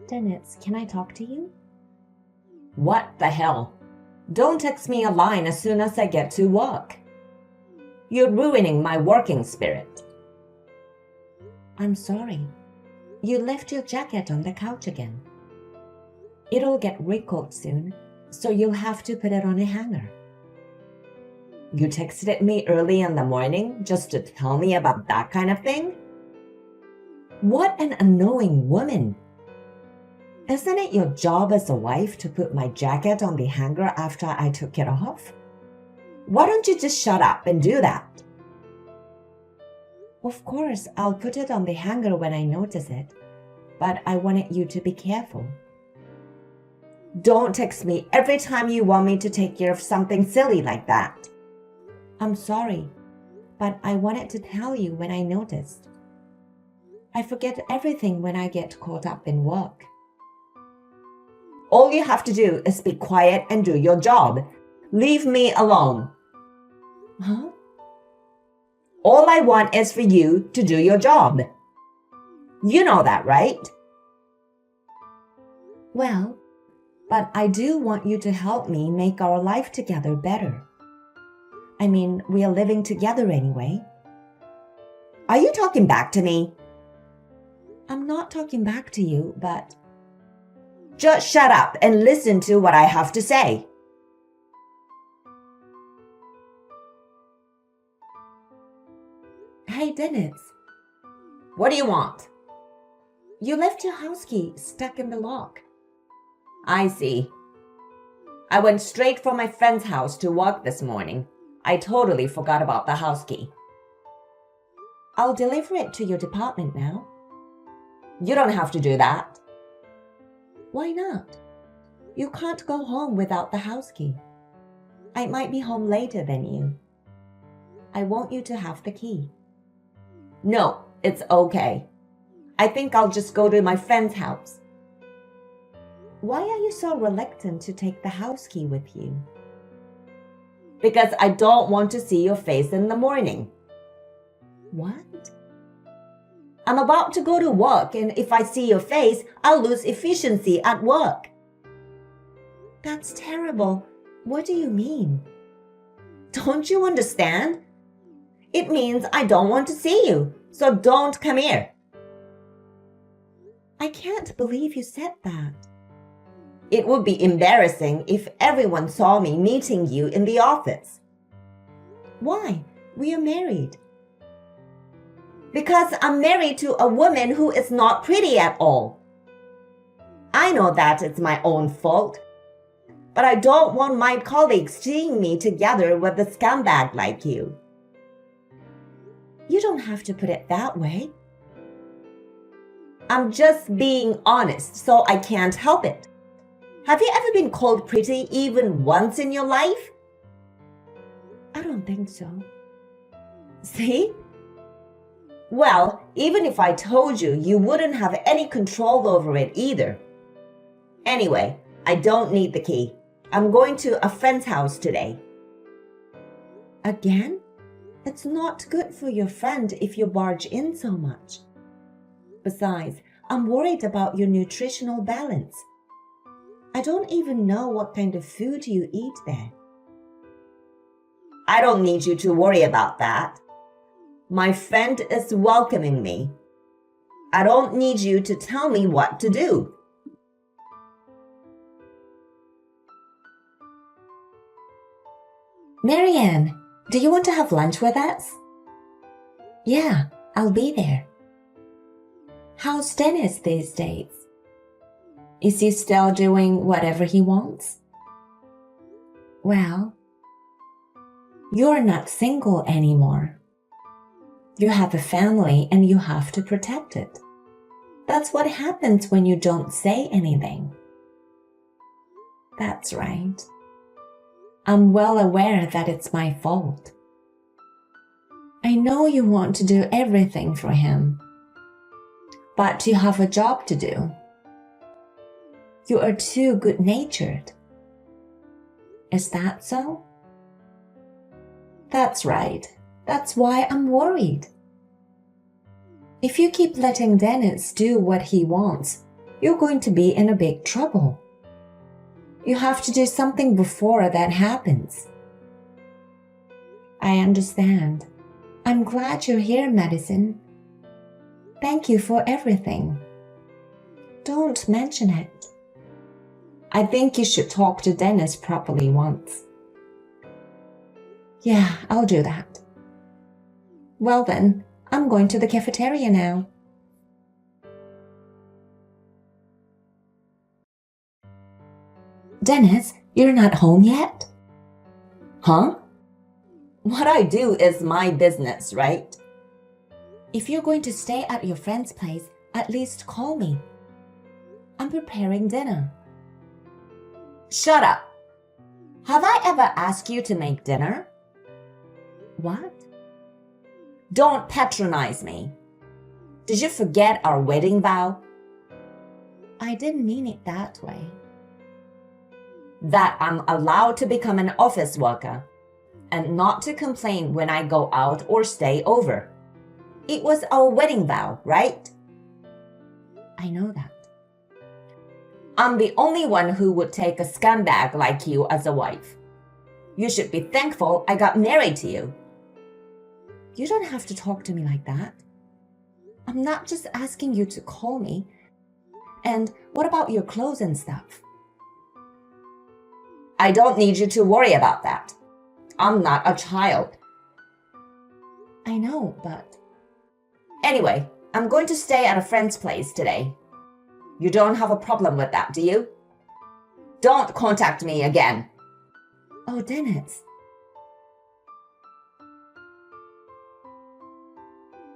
Dennis, can I talk to you? What the hell? Don't text me a line as soon as I get to work. You're ruining my working spirit. I'm sorry. You left your jacket on the couch again. It'll get wrinkled soon, so you'll have to put it on a hanger. You texted me early in the morning just to tell me about that kind of thing? What an annoying woman. Isn't it your job as a wife to put my jacket on the hanger after I took it off? Why don't you just shut up and do that? Of course, I'll put it on the hanger when I notice it, but I wanted you to be careful. Don't text me every time you want me to take care of something silly like that. I'm sorry, but I wanted to tell you when I noticed. I forget everything when I get caught up in work. All you have to do is be quiet and do your job. Leave me alone. Huh? All I want is for you to do your job. You know that, right? Well, but I do want you to help me make our life together better. I mean, we are living together anyway. Are you talking back to me? I'm not talking back to you, but... Just shut up and listen to what I have to say. Hey, Dennis. What do you want? You left your house key stuck in the lock. I see. I went straight from my friend's house to work this morning. I totally forgot about the house key. I'll deliver it to your department now. You don't have to do that. Why not? You can't go home without the house key. I might be home later than you. I want you to have the key. No, it's okay. I think I'll just go to my friend's house. Why are you so reluctant to take the house key with you? Because I don't want to see your face in the morning. What? I'm about to go to work, and if I see your face, I'll lose efficiency at work. That's terrible. What do you mean? Don't you understand? It means I don't want to see you, so don't come here. I can't believe you said that. It would be embarrassing if everyone saw me meeting you in the office. Why? We are married. Because I'm married to a woman who is not pretty at all. I know that it's my own fault, but I don't want my colleagues seeing me together with a scumbag like you. You don't have to put it that way. I'm just being honest, so I can't help it. Have you ever been called pretty even once in your life? I don't think so. See? Well, even if I told you, you wouldn't have any control over it either. Anyway, I don't need the key. I'm going to a friend's house today. Again? It's not good for your friend if you barge in so much. Besides, I'm worried about your nutritional balance. I don't even know what kind of food you eat there. I don't need you to worry about that. My friend is welcoming me. I don't need you to tell me what to do. Marianne, do you want to have lunch with us? Yeah, I'll be there. How's Dennis these days? Is he still doing whatever he wants? Well, you're not single anymore. You have a family and you have to protect it. That's what happens when you don't say anything. That's right. I'm well aware that it's my fault. I know you want to do everything for him, but you have a job to do. You are too good-natured. Is that so? That's right. That's why I'm worried. If you keep letting Dennis do what he wants, you're going to be in a big trouble. You have to do something before that happens. I understand. I'm glad you're here, Madison. Thank you for everything. Don't mention it. I think you should talk to Dennis properly once. Yeah, I'll do that. Well then, I'm going to the cafeteria now. Dennis, you're not home yet? Huh? What I do is my business, right? If you're going to stay at your friend's place, at least call me. I'm preparing dinner. Shut up. Have I ever asked you to make dinner? What? Don't patronize me. Did you forget our wedding vow? I didn't mean it that way. That I'm allowed to become an office worker and not to complain when I go out or stay over. It was our wedding vow, right? I know that. I'm the only one who would take a scumbag like you as a wife. You should be thankful I got married to you. You don't have to talk to me like that. I'm not just asking you to call me. And what about your clothes and stuff? I don't need you to worry about that. I'm not a child. I know, but... Anyway, I'm going to stay at a friend's place today. You don't have a problem with that, do you? Don't contact me again. Oh, Dennis.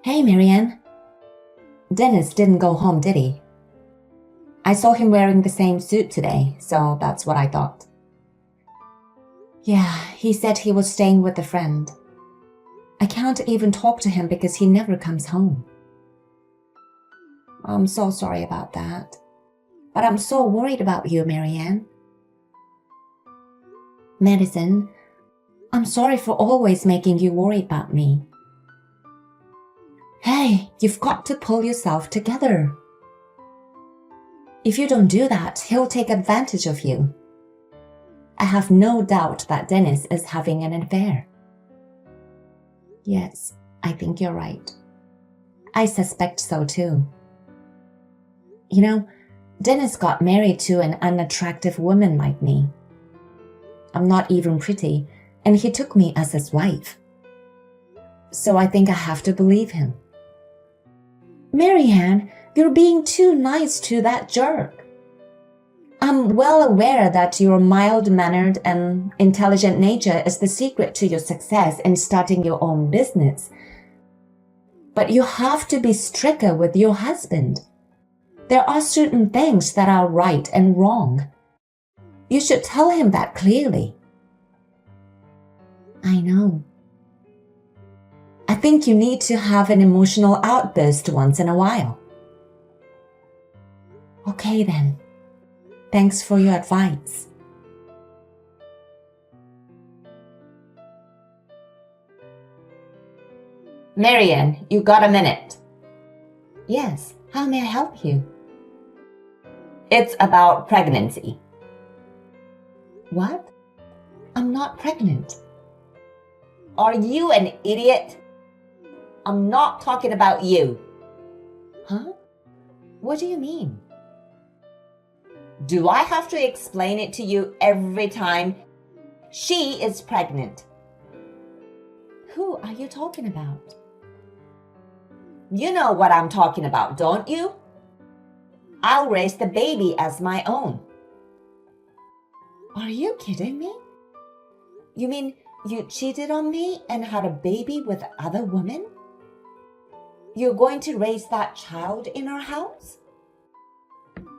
Hey, Marianne. Dennis didn't go home, did he? I saw him wearing the same suit today, so that's what I thought. Yeah, he said he was staying with a friend. I can't even talk to him because he never comes home. I'm so sorry about that. But I'm so worried about you, Marianne. Madison, I'm sorry for always making you worry about me. Hey, you've got to pull yourself together. If you don't do that, he'll take advantage of you. I have no doubt that Dennis is having an affair. Yes, I think you're right. I suspect so too. You know, Dennis got married to an unattractive woman like me. I'm not even pretty, and he took me as his wife. So I think I have to believe him. Marianne, you're being too nice to that jerk. I'm well aware that your mild-mannered and intelligent nature is the secret to your success in starting your own business. But you have to be stricter with your husband. There are certain things that are right and wrong. You should tell him that clearly. I know. I think you need to have an emotional outburst once in a while. Okay then. Thanks for your advice. Marianne, you got a minute? Yes, how may I help you? It's about pregnancy. What? I'm not pregnant. Are you an idiot? I'm not talking about you. Huh? What do you mean? Do I have to explain it to you every time? She is pregnant. Who are you talking about? You know what I'm talking about, don't you? I'll raise the baby as my own. Are you kidding me? You mean you cheated on me and had a baby with other women? You're going to raise that child in our house?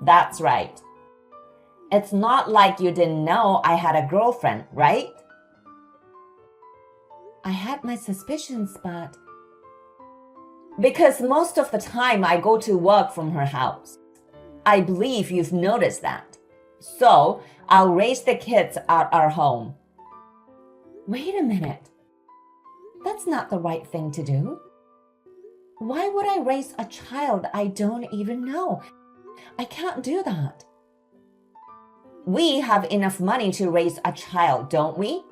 That's right. It's not like you didn't know I had a girlfriend, right? I had my suspicions, but... Because most of the time I go to work from her house. I believe you've noticed that. So I'll raise the kids at our home. Wait a minute. That's not the right thing to do. Why would I raise a child I don't even know? I can't do that. We have enough money to raise a child, don't we?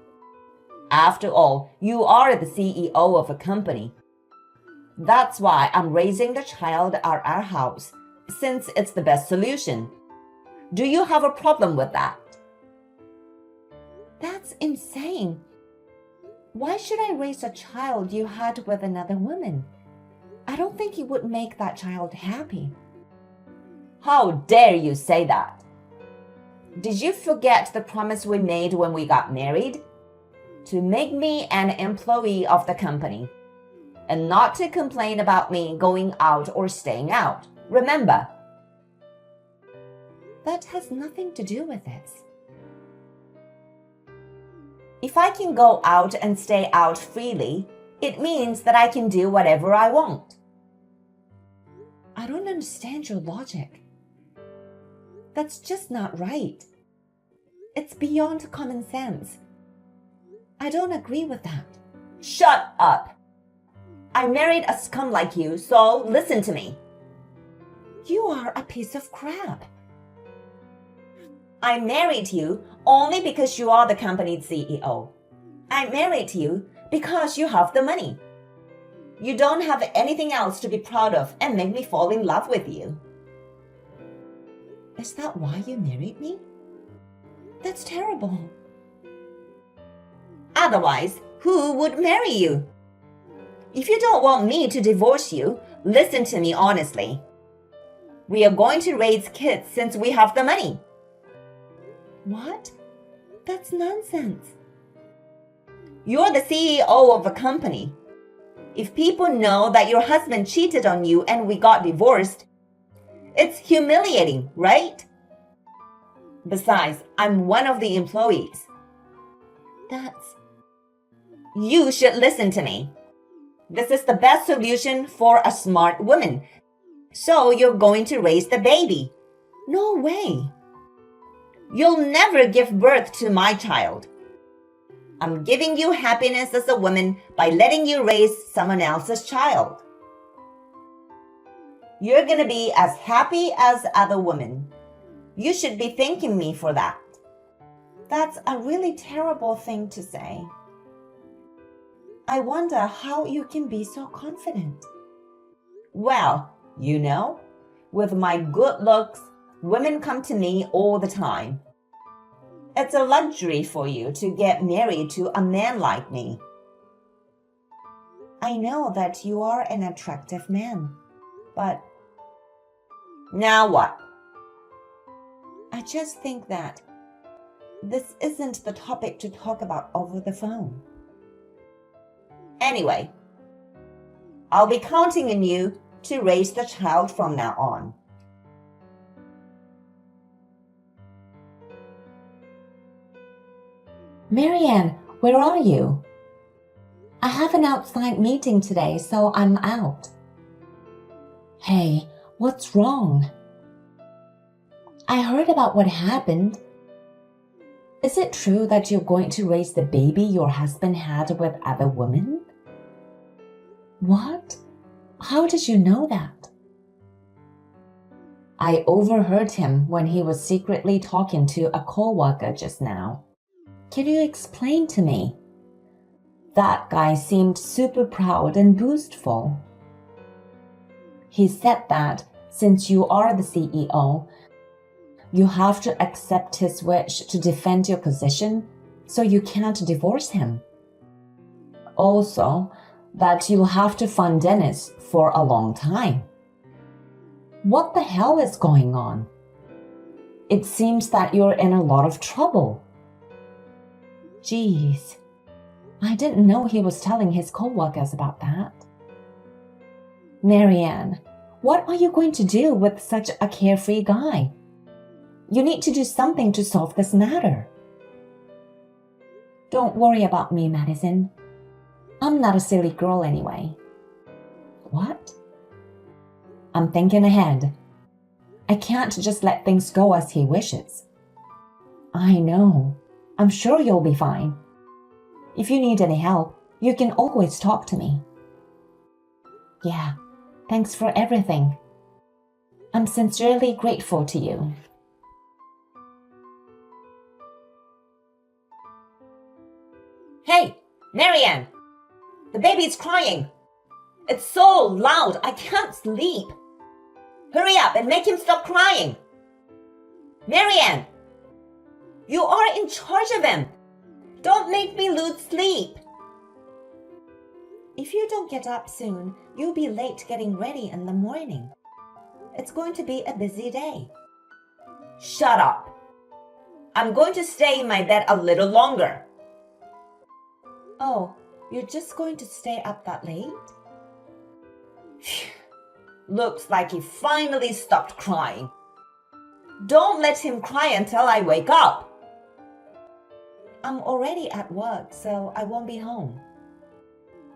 After all, you are the CEO of a company. That's why I'm raising the child at our house, since it's the best solution. Do you have a problem with that? That's insane. Why should I raise a child you had with another woman? I don't think it would make that child happy. How dare you say that? Did you forget the promise we made when we got married? To make me an employee of the company, and not to complain about me going out or staying out. Remember? That has nothing to do with this. If I can go out and stay out freely, it means that I can do whatever I want. I don't understand your logic. That's just not right. It's beyond common sense. I don't agree with that. Shut up! I married a scum like you, so listen to me. You are a piece of crap. I married you only because you are the company's CEO. I married you because you have the money. You don't have anything else to be proud of and make me fall in love with you. Is that why you married me? That's terrible. Otherwise, who would marry you? If you don't want me to divorce you, listen to me honestly. We are going to raise kids since we have the money. What? That's nonsense. You're the CEO of a company. If people know that your husband cheated on you and we got divorced, it's humiliating, right? Besides, I'm one of the employees. You should listen to me. This is the best solution for a smart woman. So you're going to raise the baby. No way. You'll never give birth to my child. I'm giving you happiness as a woman by letting you raise someone else's child. You're going to be as happy as other women. You should be thanking me for that. That's a really terrible thing to say. I wonder how you can be so confident. Well, you know, with my good looks, women come to me all the time. It's a luxury for you to get married to a man like me. I know that you are an attractive man, but... Now what? I just think that this isn't the topic to talk about over the phone. Anyway, I'll be counting on you to raise the child from now on. Marianne, where are you? I have an outside meeting today, so I'm out. Hey, what's wrong? I heard about what happened. Is it true that you're going to raise the baby your husband had with other women? What? How did you know that? I overheard him when he was secretly talking to a coworker just now. Can you explain to me? That guy seemed super proud and boastful. He said that since you are the CEO, you have to accept his wish to defend your position, so you can't divorce him. Also, that you'll have to fund Dennis for a long time. What the hell is going on? It seems that you're in a lot of trouble. Geez, I didn't know he was telling his coworkers about that. Marianne, what are you going to do with such a carefree guy? You need to do something to solve this matter. Don't worry about me, Madison. I'm not a silly girl anyway. What? I'm thinking ahead. I can't just let things go as he wishes. I know. I'm sure you'll be fine. If you need any help, you can always talk to me. Yeah, thanks for everything. I'm sincerely grateful to you. Hey, Marianne! The baby's crying. It's so loud, I can't sleep. Hurry up and make him stop crying. Marianne! You are in charge of him. Don't make me lose sleep. If you don't get up soon, you'll be late getting ready in the morning. It's going to be a busy day. Shut up. I'm going to stay in my bed a little longer. Oh, you're just going to stay up that late? Looks like he finally stopped crying. Don't let him cry until I wake up. I'm already at work, so I won't be home.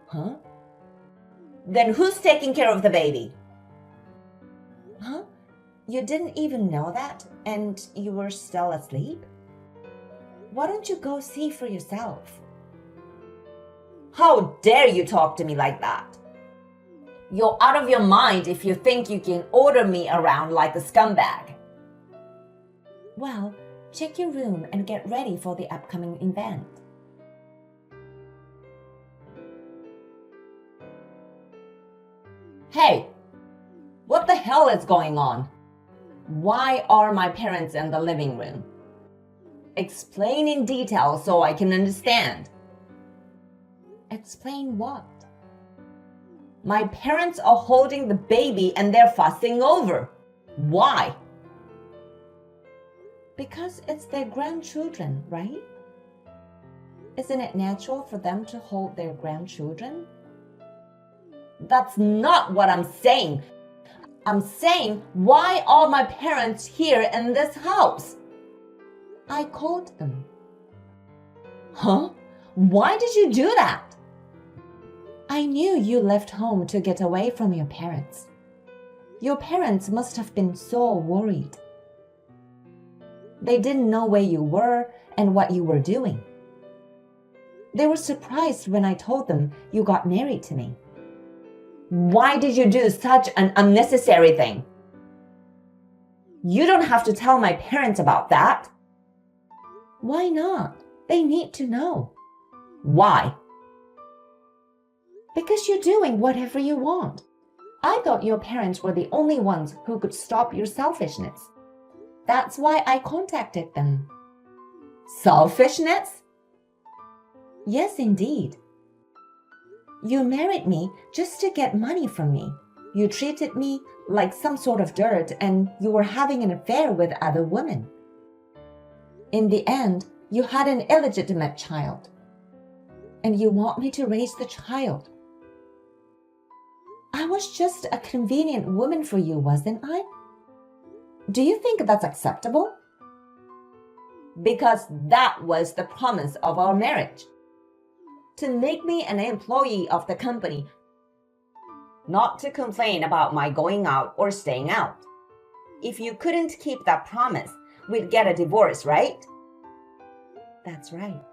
Huh? Then who's taking care of the baby? Huh? You didn't even know that, and you were still asleep? Why don't you go see for yourself? How dare you talk to me like that? You're out of your mind if you think you can order me around like a scumbag. Well, check your room and get ready for the upcoming event. Hey, what the hell is going on? Why are my parents in the living room? Explain in detail so I can understand. Explain what? My parents are holding the baby and they're fussing over. Why? Because it's their grandchildren, right? Isn't it natural for them to hold their grandchildren? That's not what I'm saying. I'm saying, why are my parents here in this house? I called them. Huh? Why did you do that? I knew you left home to get away from your parents. Your parents must have been so worried. They didn't know where you were and what you were doing. They were surprised when I told them you got married to me. Why did you do such an unnecessary thing? You don't have to tell my parents about that. Why not? They need to know. Why? Because you're doing whatever you want. I thought your parents were the only ones who could stop your selfishness. That's why I contacted them. Selfishness? Yes, indeed. You married me just to get money from me. You treated me like some sort of dirt, and you were having an affair with other women. In the end, you had an illegitimate child. And you want me to raise the child. I was just a convenient woman for you, wasn't I? Do you think that's acceptable? Because that was the promise of our marriage. To make me an employee of the company, not to complain about my going out or staying out. If you couldn't keep that promise, we'd get a divorce, right? That's right.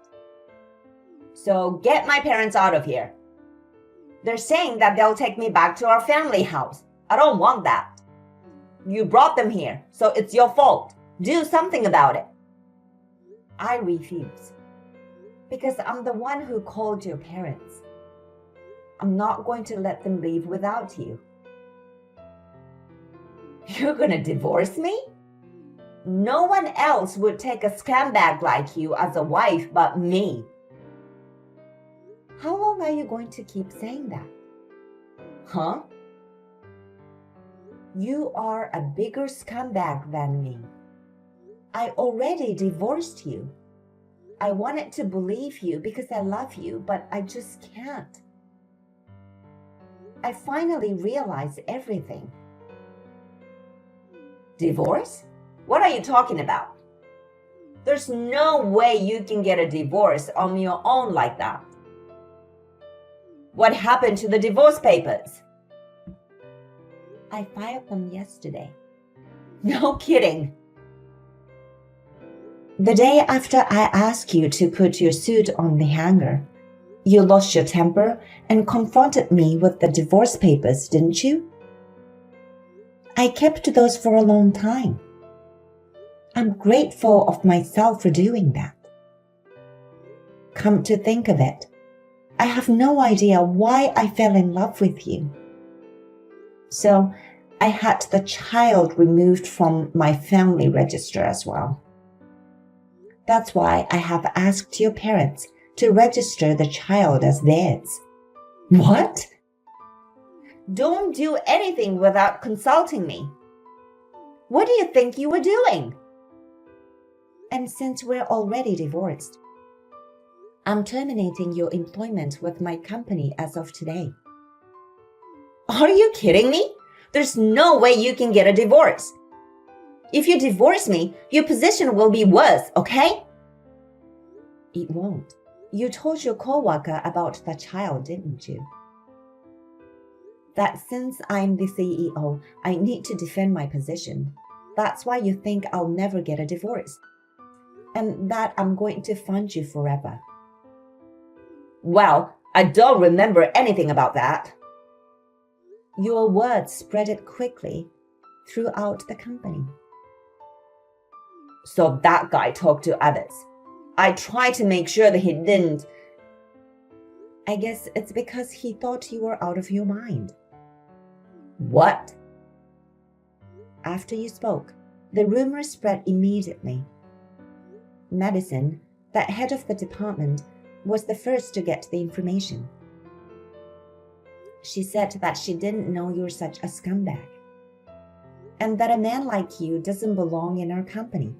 So get my parents out of here. They're saying that they'll take me back to our family house. I don't want that. You brought them here, so it's your fault. Do something about it. I refuse. Because I'm the one who called your parents. I'm not going to let them leave without you. You're gonna divorce me? No one else would take a scumbag like you as a wife but me. How long are you going to keep saying that? Huh? You are a bigger scumbag than me. I already divorced you. I wanted to believe you because I love you, but I just can't. I finally realized everything. Divorce? What are you talking about? There's no way you can get a divorce on your own like that. What happened to the divorce papers? I filed them yesterday. No kidding. The day after I asked you to put your suit on the hanger, you lost your temper and confronted me with the divorce papers, didn't you? I kept those for a long time. I'm grateful of myself for doing that. Come to think of it, I have no idea why I fell in love with you. So I had the child removed from my family register as well. That's why I have asked your parents to register the child as theirs. What? Don't do anything without consulting me. What do you think you were doing? And since we're already divorced, I'm terminating your employment with my company as of today. Are you kidding me? There's no way you can get a divorce. If you divorce me, your position will be worse, okay? It won't. You told your coworker about the child, didn't you? That since I'm the CEO, I need to defend my position. That's why you think I'll never get a divorce. And that I'm going to fund you forever. Well, I don't remember anything about that. Your words spread it quickly throughout the company. So that guy talked to others. I tried to make sure that he didn't. I guess it's because he thought you were out of your mind. What? After you spoke, the rumor spread immediately. Madison, that head of the department, was the first to get the information. She said that she didn't know you're such a scumbag, and that a man like you doesn't belong in our company.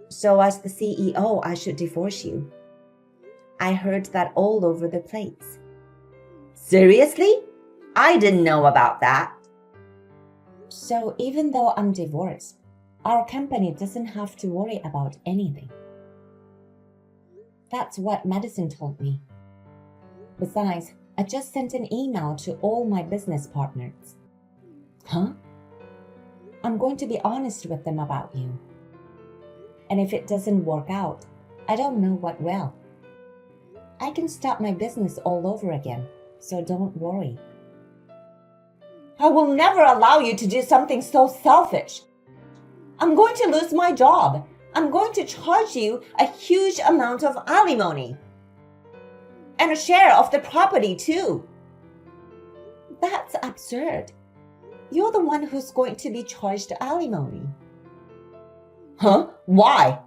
So as the CEO, I should divorce you. I heard that all over the place. Seriously? I didn't know about that. So even though I'm divorced, our company doesn't have to worry about anything. That's what Madison told me. Besides, I just sent an email to all my business partners. Huh? I'm going to be honest with them about you. And if it doesn't work out, I don't know what will. I can start my business all over again, so don't worry. I will never allow you to do something so selfish. I'm going to lose my job. I'm going to charge you a huge amount of alimony. And a share of the property too. That's absurd. You're the one who's going to be charged alimony. Huh? Why?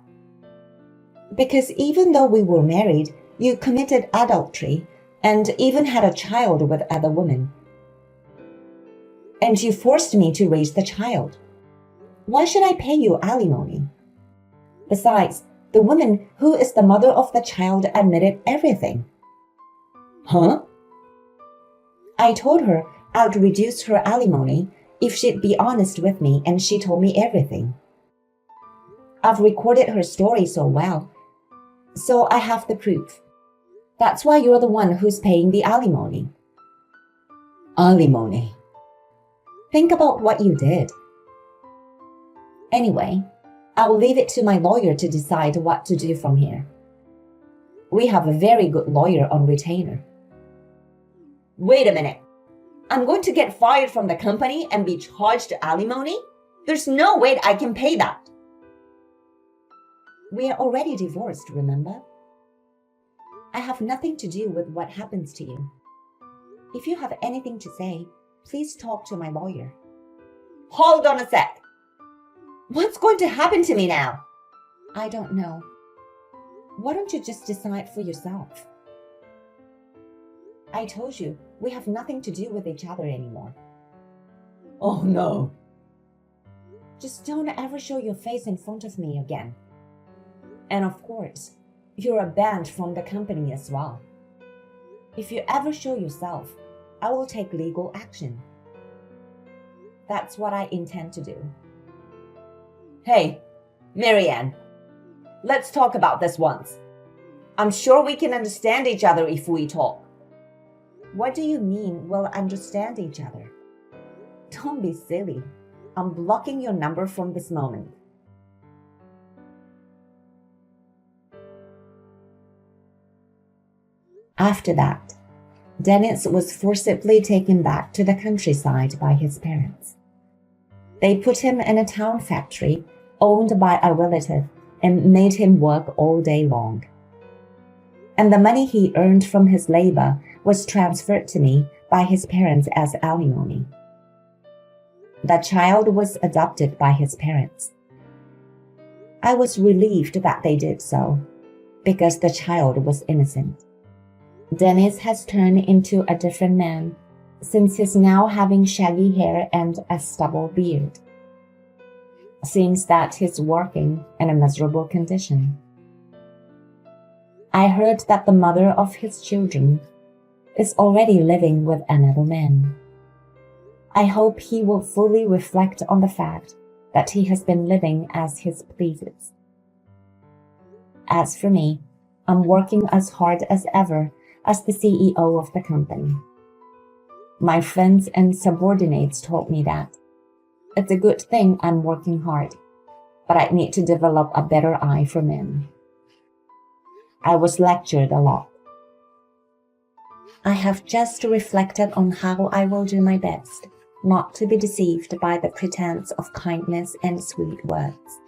Because even though we were married, you committed adultery and even had a child with other women. And you forced me to raise the child. Why should I pay you alimony? Besides, the woman who is the mother of the child admitted everything. Huh? I told her I'd reduce her alimony if she'd be honest with me, and she told me everything. I've recorded her story so well, so I have the proof. That's why you're the one who's paying the alimony. Alimony. Think about what you did. Anyway, I'll leave it to my lawyer to decide what to do from here. We have a very good lawyer on retainer. Wait a minute. I'm going to get fired from the company and be charged alimony? There's no way I can pay that. We are already divorced, remember? I have nothing to do with what happens to you. If you have anything to say, please talk to my lawyer. Hold on a sec. What's going to happen to me now? I don't know. Why don't you just decide for yourself? I told you, we have nothing to do with each other anymore. Oh no. Just don't ever show your face in front of me again. And of course, you're banned from the company as well. If you ever show yourself, I will take legal action. That's what I intend to do. Hey, Marianne, let's talk about this once. I'm sure we can understand each other if we talk. What do you mean we'll understand each other? Don't be silly. I'm blocking your number from this moment. After that, Dennis was forcibly taken back to the countryside by his parents. They put him in a town factory owned by a relative and made him work all day long. And the money he earned from his labor was transferred to me by his parents as alimony. The child was adopted by his parents. I was relieved that they did so, because the child was innocent. Dennis has turned into a different man since he's now having shaggy hair and a stubble beard. Seems that he's working in a miserable condition. I heard that the mother of his children is already living with another man. I hope he will fully reflect on the fact that he has been living as he pleases. As for me, I'm working as hard as ever as the CEO of the company. My friends and subordinates told me that it's a good thing I'm working hard, but I need to develop a better eye for men. I was lectured a lot. I have just reflected on how I will do my best not to be deceived by the pretense of kindness and sweet words.